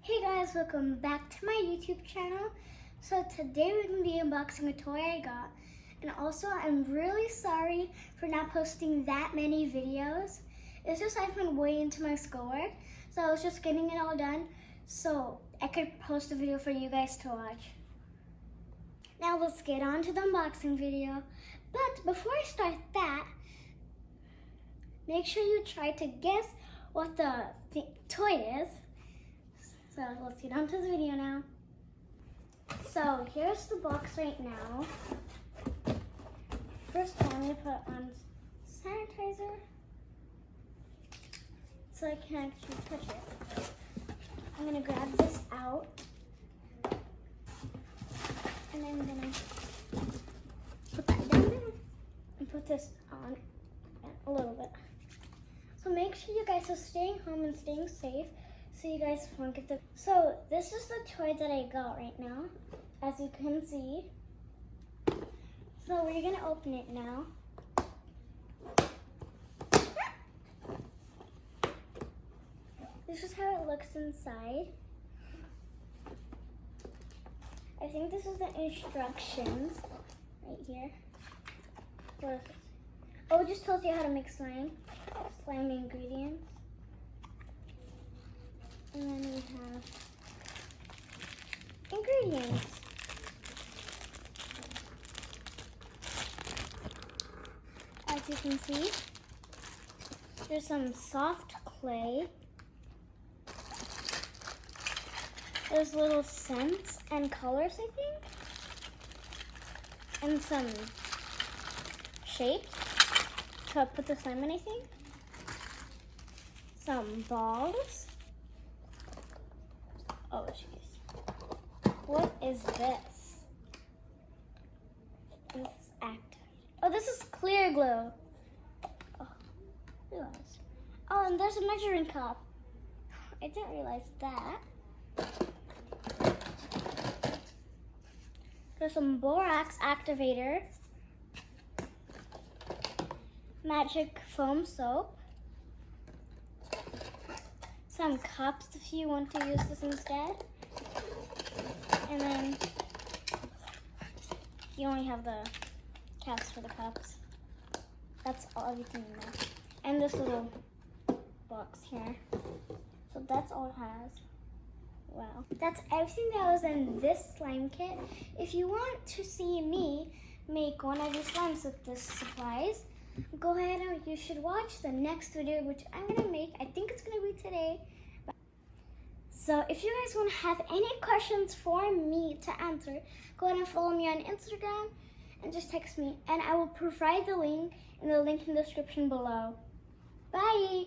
Hey guys, welcome back to my YouTube channel. So today we're going to be unboxing a toy I got. And also I'm really sorry for not posting that many videos. It's just I've been way into my schoolwork. So I was just getting it all done so I could post a video for you guys to watch. Now let's get on to the unboxing video. But before I start that, make sure you try to guess what the toy is. So let's get on to the video now. So here's the box right now. First I'm going to put on sanitizer so I can actually touch it. I'm going to grab this out and I'm going to put that down there and put this on a little bit. So make sure you guys are staying home and staying safe so you guys won't get the... So this is the toy that I got right now, as you can see. So we're gonna open it now. This is how it looks inside. I think this is the instructions right here. What is this? Oh, it just tells you how to make slime ingredients. And then we have ingredients. As you can see, there's some soft clay. There's little scents and colors, I think. And some shapes to put the slime in, I think. Some balls. Oh, jeez. What is this? This is activated. Oh, this is clear glue. Oh, realized. Oh, and there's a measuring cup. I didn't realize that. There's some borax activator. Magic foam soap. Some cups if you want to use this instead. And then you only have the caps for the cups. That's all everything in there. And this little box here. So that's all it has. Wow. That's everything that was in this slime kit. If you want to see me make one of these slimes with this supplies, go ahead and you should watch the next video, which I'm gonna make. I think it's gonna be today. So if you guys want to have any questions for me to answer, go ahead and follow me on Instagram and just text me, and I will provide the link in the description below. Bye.